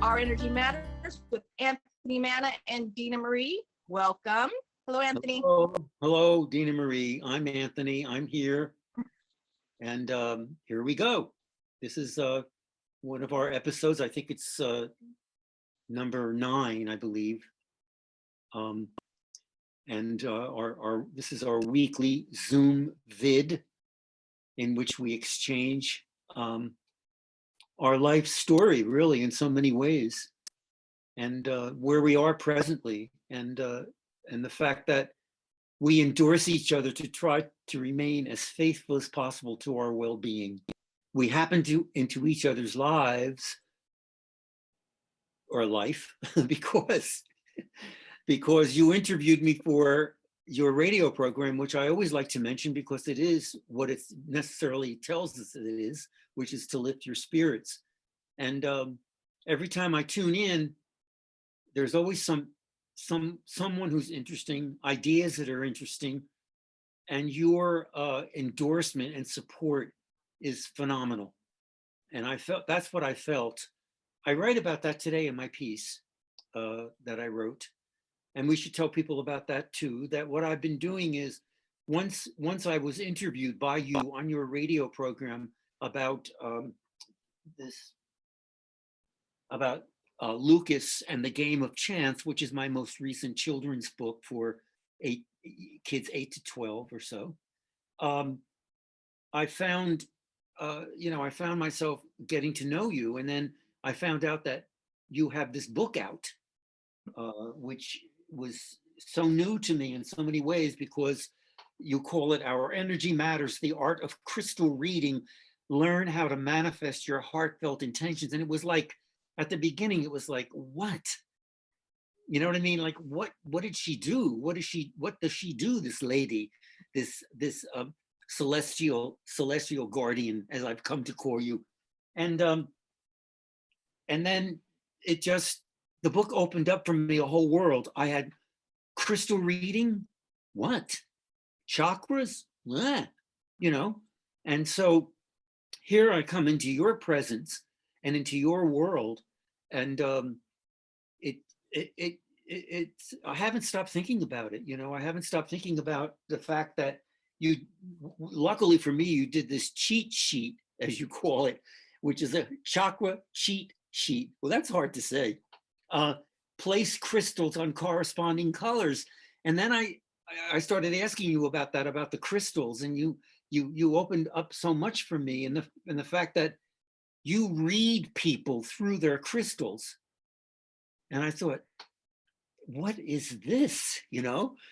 Our Energy Matters with Anthony Manna and Dena Marie. Welcome. Hello, Anthony. Hello, Dena Marie. I'm Anthony. I'm here. And here we go. This is one of our episodes. I think it's number 9, I believe. This is our weekly Zoom vid in which we exchange our life story, really, in so many ways, and where we are presently, and the fact that we endorse each other to try to remain as faithful as possible to our well-being. We happen to into each other's lives or life because you interviewed me for your radio program, which I always like to mention because it is what it necessarily tells us that it is, which is to lift your spirits. And every time I tune in, there's always someone who's interesting, ideas that are interesting, and your endorsement and support is phenomenal. And that's what I felt. I write about that today in my piece that I wrote. And we should tell people about that too, that what I've been doing is once I was interviewed by you on your radio program about Loukas and the Game of Chance, which is my most recent children's book for kids 8 to 12 or so. I found myself getting to know you, and then I found out that you have this book out, which was so new to me in so many ways because you call it Our Energy Matters, the Art of Crystal Reading, Learn How to Manifest Your Heartfelt Intentions. And it was like, at the beginning, it was like, what? You know what I mean? Like, what did she do? What does she do, this lady, this celestial guardian, as I've come to call you? And then the book opened up for me a whole world. I had crystal reading, what? Chakras, And so here I come into your presence and into your world, and I haven't stopped thinking about it. I haven't stopped thinking about the fact that you, luckily for me, you did this cheat sheet, as you call it, which is a chakra cheat sheet. Well, that's hard to say. Place crystals on corresponding colors. And then I started asking you about that, about the crystals, and you opened up so much for me, and the fact that you read people through their crystals. And I thought, what is this? And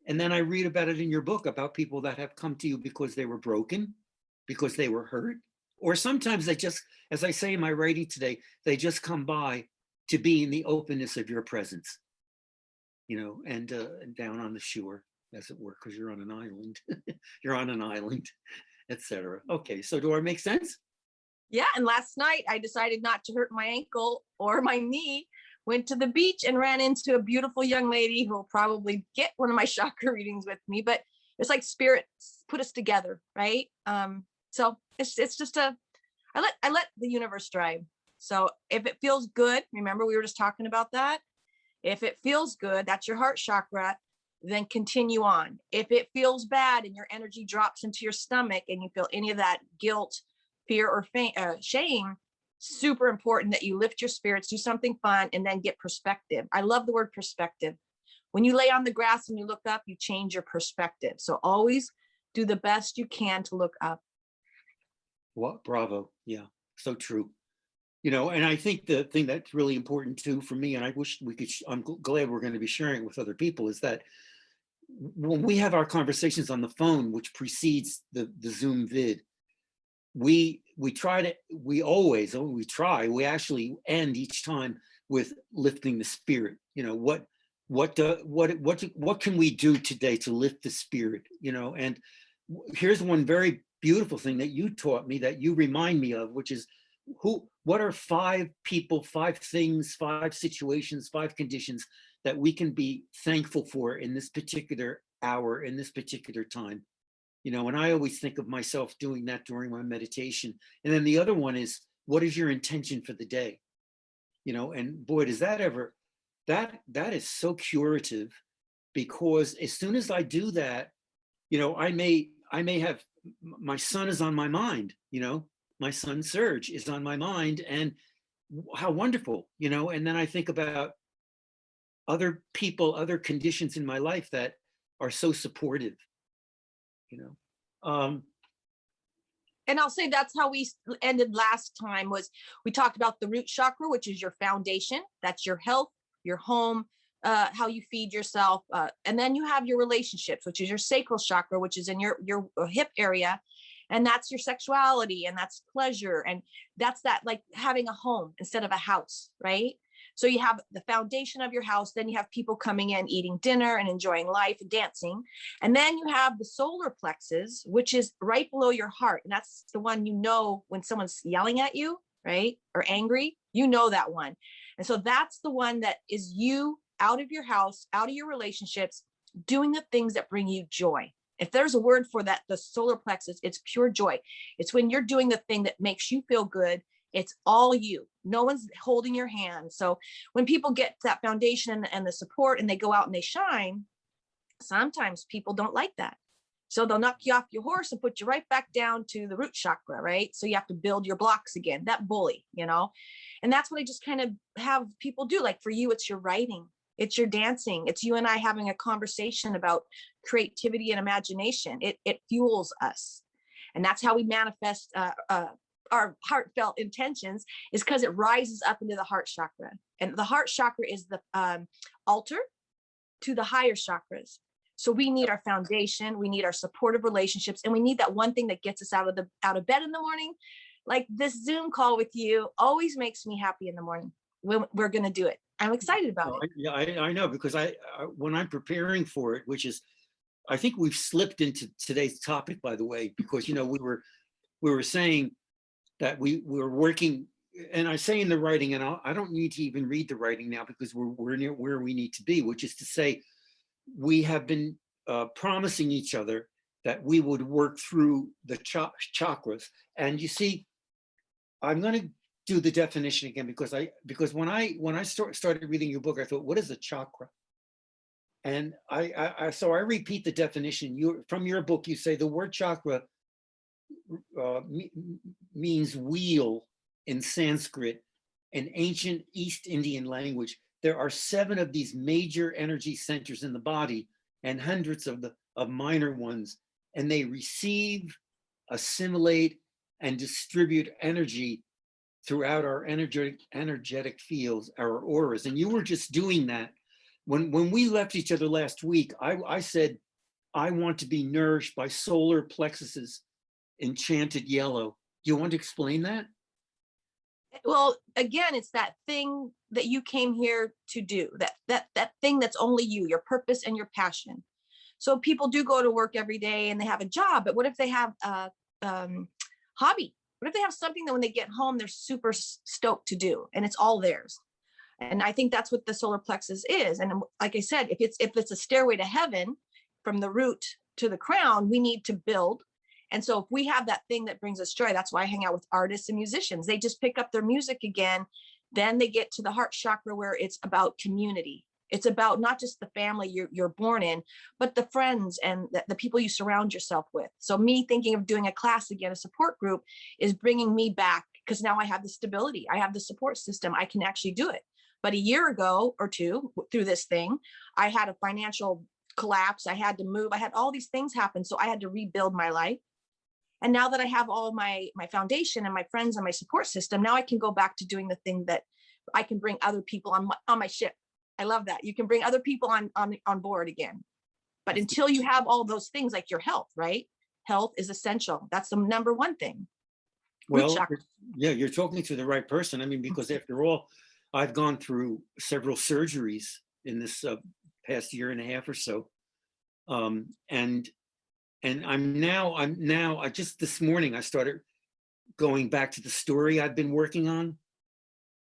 then I read about it in your book, about people that have come to you because they were broken, because they were hurt, or sometimes they just, as I say in my writing today, they just come by to be in the openness of your presence, and down on the shore, as it were, because you're on an island, etc. Okay, so do I make sense? Yeah, and last night I decided not to hurt my ankle or my knee, went to the beach and ran into a beautiful young lady who will probably get one of my chakra readings with me, but it's like spirit put us together, right? So it's just I let the universe drive. So if it feels good, remember we were just talking about that. If it feels good, that's your heart chakra, then continue on. If it feels bad and your energy drops into your stomach and you feel any of that guilt, fear, or shame, super important that you lift your spirits, do something fun, and then get perspective. I love the word perspective. When you lay on the grass and you look up, you change your perspective. So always do the best you can to look up. What? Bravo. Yeah, so true. And I think the thing that's really important too for me, and I wish we could, I'm glad we're going to be sharing it with other people, is that when we have our conversations on the phone, which precedes the Zoom vid, we actually end each time with lifting the spirit. What can we do today to lift the spirit? And here's one very beautiful thing that you taught me, that you remind me of, which is what are 5 people, 5 things, 5 situations, 5 conditions that we can be thankful for in this particular hour, in this particular time. And I always think of myself doing that during my meditation. And then the other one is what is your intention for the day? You know, and boy, does that ever, that is so curative, because as soon as I do that, you know, I may have, my son is on my mind, you know, my son Serge is on my mind, and how wonderful, you know, and then I think about other people, other conditions in my life that are so supportive, you know. And I'll say that's how we ended last time, was we talked about the root chakra, which is your foundation. That's your health, your home, how you feed yourself. And then you have your relationships, which is your sacral chakra, which is in your hip area. And that's your sexuality, and that's pleasure. And that's that, like having a home instead of a house, right? So you have the foundation of your house, then you have people coming in, eating dinner and enjoying life and dancing. And then you have the solar plexus, which is right below your heart. And that's the one, you know, when someone's yelling at you, right? Or angry, you know that one. And so that's the one that is you out of your house, out of your relationships, doing the things that bring you joy. If there's a word for that, the solar plexus, it's pure joy. It's when you're doing the thing that makes you feel good. It's all you. No one's holding your hand. So when people get that foundation and the support, and they go out and they shine, sometimes people don't like that. So they'll knock you off your horse and put you right back down to the root chakra, right? So you have to build your blocks again, that bully, you know? And that's what I just kind of have people do. Like for you, it's your writing, it's your dancing, it's you and I having a conversation about creativity and imagination. It fuels us. And that's how we manifest our heartfelt intentions, is because it rises up into the heart chakra. And the heart chakra is the altar to the higher chakras. So we need our foundation, we need our supportive relationships, and we need that one thing that gets us out of bed in the morning. Like this Zoom call with you always makes me happy in the morning. We're going to do it. I'm excited about it. Yeah, I know, because I when I'm preparing for it, which is, I think we've slipped into today's topic, by the way, because, you know, we were saying that we were working, and I say in the writing, and I don't need to even read the writing now, because we're near where we need to be, which is to say, we have been promising each other that we would work through the chakras. And you see, I'm going to do the definition again, because when I started reading your book, I thought, what is a chakra? And so I repeat the definition. From your book, you say the word chakra means wheel in Sanskrit, an ancient East Indian language. There are 7 of these major energy centers in the body, and hundreds of minor ones, and they receive, assimilate, and distribute energy throughout our energetic fields, our auras. And you were just doing that. When we left each other last week, I said, I want to be nourished by solar plexuses, enchanted yellow. Do you want to explain that? Well, again, it's that thing that you came here to do, that thing that's only you, your purpose and your passion. So people do go to work every day and they have a job, but what if they have a hobby? What if they have something that when they get home, they're super stoked to do, and it's all theirs? And I think that's what the solar plexus is. And like I said, if it's a stairway to heaven, from the root to the crown, we need to build. And so if we have that thing that brings us joy, that's why I hang out with artists and musicians. They just pick up their music again. Then they get to the heart chakra, where it's about community. It's about not just the family you're born in, but the friends and the people you surround yourself with. So me thinking of doing a class again, a support group, is bringing me back, because now I have the stability. I have the support system. I can actually do it. But a year ago or two, through this thing, I had a financial collapse. I had to move. I had all these things happen. So I had to rebuild my life. And now that I have all my foundation and my friends and my support system, now I can go back to doing the thing that I can bring other people on my ship. I love that. You can bring other people on board again. But until you have all those things, like your health, right? Health is essential. That's the number one thing. Well, yeah, you're talking to the right person. I mean, because after all, I've gone through several surgeries in this past year and a half or so. And I'm now, I just this morning, I started going back to the story I've been working on.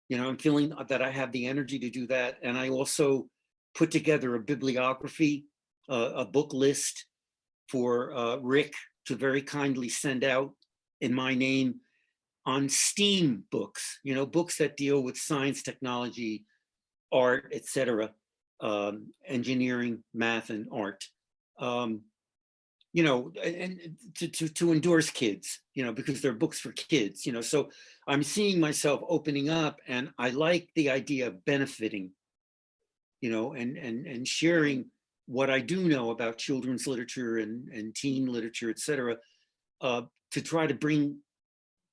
You know, I'm feeling that I have the energy to do that. And I also put together a bibliography, a book list for Rick to very kindly send out in my name, on STEAM books, books that deal with science, technology, art, etc., engineering, math, and art. And to endorse kids, because they're books for kids, so I'm seeing myself opening up, and I like the idea of benefiting, and sharing what I do know about children's literature and teen literature, etc., to try to bring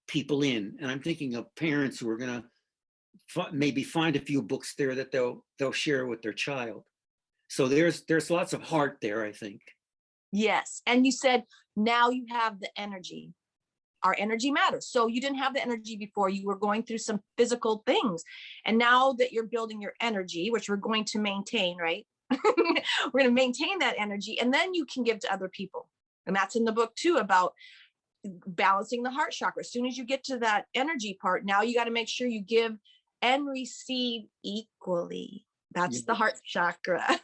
people in. And I'm thinking of parents who are going to maybe find a few books there that they'll share with their child. So there's lots of heart there, I think. Yes. And you said now you have the energy. Our energy matters. So you didn't have the energy before. You were going through some physical things. And now that you're building your energy, which we're going to maintain, right? We're going to maintain that energy, and then you can give to other people. And that's in the book too, about balancing the heart chakra. As soon as you get to that energy part, now you got to make sure you give and receive equally. That's the heart chakra.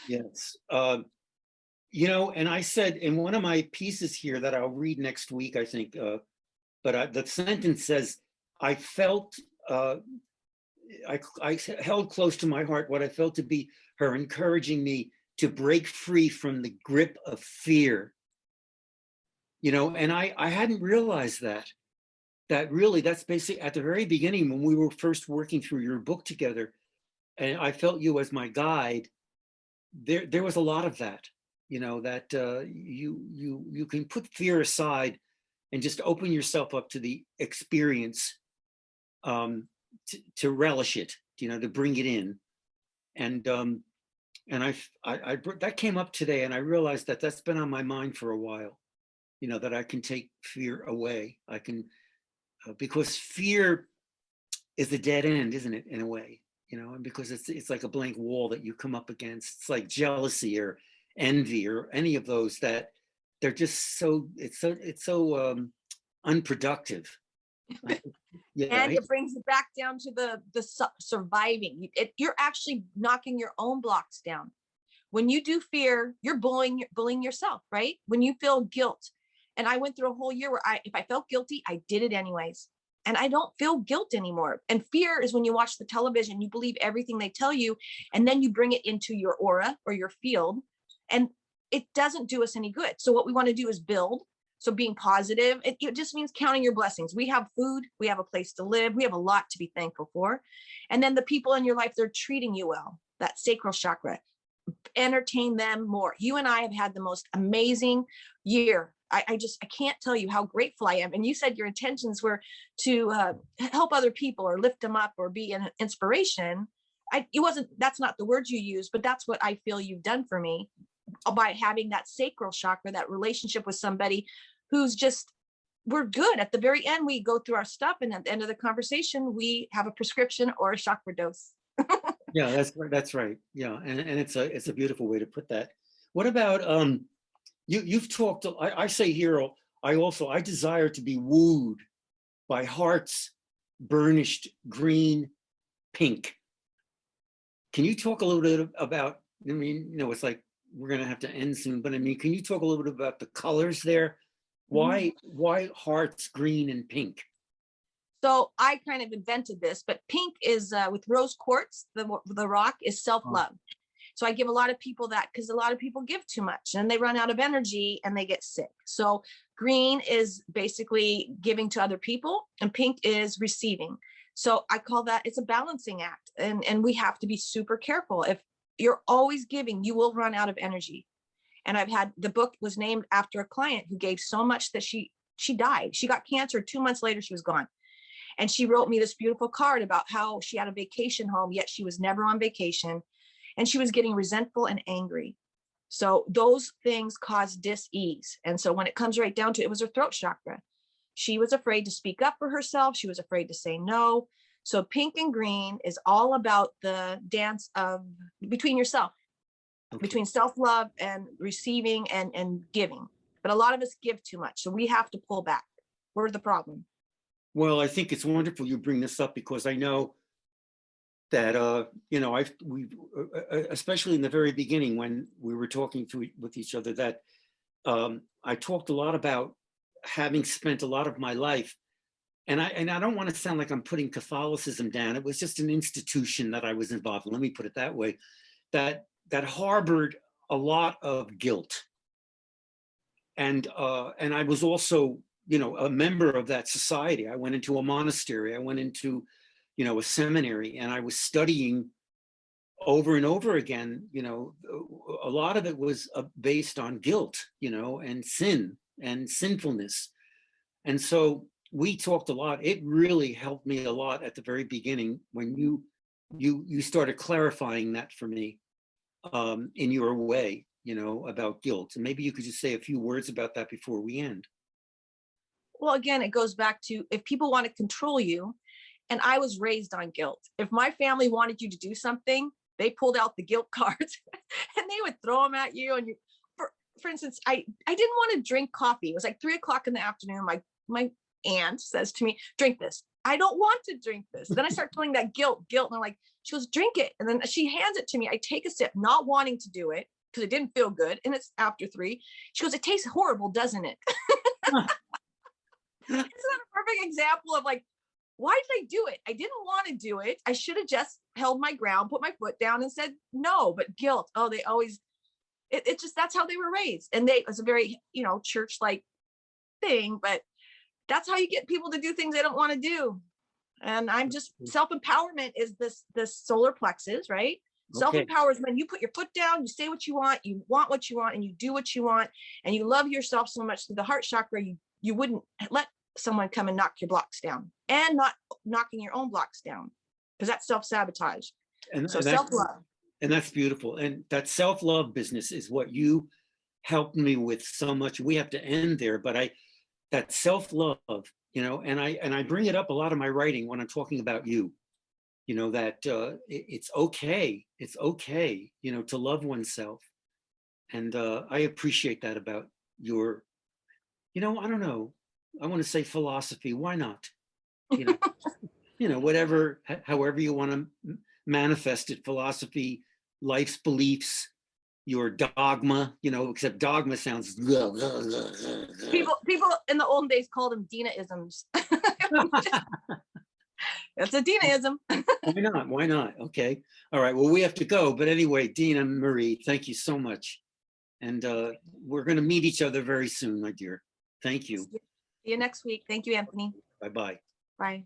Yes. And I said in one of my pieces here that I'll read next week, I think, but the sentence says, I felt, I held close to my heart what I felt to be her encouraging me to break free from the grip of fear. And I hadn't realized that really, that's basically at the very beginning when we were first working through your book together, and I felt you as my guide, there was a lot of that. That you can put fear aside and just open yourself up to the experience, to relish it, to bring it in. And I that came up today, and I realized that that's been on my mind for a while, that I can take fear away. I can, because fear is a dead end, isn't it, in a way, and because it's like a blank wall that you come up against. It's like jealousy or envy or any of those, that they're just so unproductive. Yeah, and it brings it back down to the surviving. You're actually knocking your own blocks down. When you do fear, you're bullying yourself, right? When you feel guilt, and I went through a whole year where if I felt guilty, I did it anyways. And I don't feel guilt anymore. And fear is when you watch the television, you believe everything they tell you, and then you bring it into your aura or your field, and it doesn't do us any good. So what we want to do is build. So being positive, it just means counting your blessings. We have food, we have a place to live, we have a lot to be thankful for. And then the people in your life, they're treating you well, that sacral chakra, entertain them more. You and I have had the most amazing year. I can't tell you how grateful I am. And you said your intentions were to help other people or lift them up or be an inspiration. That's not the words you use, but that's what I feel you've done for me by having that sacral chakra, that relationship with somebody who's just, we're good. At the very end, we go through our stuff, and at the end of the conversation, we have a prescription or a chakra dose. Yeah, that's right. Yeah, and it's a beautiful way to put that. What about you've talked, I say here, I desire to be wooed by hearts burnished green, pink. Can you talk a little bit about, it's like we're going to have to end soon, but can you talk a little bit about the colors there? Why hearts green and pink? So I kind of invented this, but pink is with rose quartz, the rock is self-love. So I give a lot of people that, because a lot of people give too much and they run out of energy and they get sick. So green is basically giving to other people, and pink is receiving. So I call that, it's a balancing act. And we have to be super careful. If you're always giving, you will run out of energy. And the book was named after a client who gave so much that she died. She got cancer. 2 months later, she was gone. And she wrote me this beautiful card about how she had a vacation home, yet she was never on vacation. And she was getting resentful and angry. So those things cause dis-ease. And so when it comes right down to it, it was her throat chakra. She was afraid to speak up for herself. She was afraid to say no. So pink and green is all about the dance of between yourself, between self-love and receiving and giving. But a lot of us give too much. So we have to pull back. We're the problem. Well, I think it's wonderful you bring this up, because I know that, we especially in the very beginning when we were talking with each other, that I talked a lot about having spent a lot of my life and I don't want to sound like I'm putting Catholicism down. It was just an institution that I was involved in. Let me put it that way, that harbored a lot of guilt. And I was also, a member of that society. I went into a monastery. I went into, a seminary, and I was studying over and over again. A lot of it was based on guilt, and sin and sinfulness. And so we talked a lot. It really helped me a lot at the very beginning when you started clarifying that for me, in your way, about guilt. And maybe you could just say a few words about that before we end. Well, again, it goes back to, if people want to control you, and I was raised on guilt. If my family wanted you to do something, they pulled out the guilt cards and they would throw them at you. And for instance, I didn't want to drink coffee. It was like 3:00 in the afternoon. My aunt says to me, drink this. I don't want to drink this. Then I start feeling that guilt. And I'm like, she goes, drink it. And then she hands it to me. I take a sip, not wanting to do it because it didn't feel good. And it's after 3. She goes, it tastes horrible, doesn't it? Isn't that a perfect example of like, why did I do it? I didn't want to do it. I should have just held my ground, put my foot down and said no. But guilt, they always, it just, that's how they were raised. And it was a very, church-like thing, but that's how you get people to do things they don't want to do. And I'm just, self-empowerment is this solar plexus, right? Okay. Self-empower is when you put your foot down, you say what you want what you want, and you do what you want, and you love yourself so much through the heart chakra, you wouldn't let someone come and knock your blocks down, and not knocking your own blocks down, because that's self-sabotage. And so self-love. And that's beautiful. And that self-love business is what you helped me with so much. We have to end there, but that self-love, and I bring it up a lot in my writing when I'm talking about you, that it's okay to love oneself. And I appreciate that about your, I don't know, I want to say philosophy. Why not? Whatever, however you want to manifest it, philosophy, life's beliefs, your dogma, except dogma sounds. People in the olden days called them Dena-isms. That's a Dena-ism. Why not? Okay. All right. Well, we have to go. But anyway, Dena Marie, thank you so much. And we're going to meet each other very soon, my dear. Thank you. See you next week. Thank you, Anthony. Bye-bye. Bye.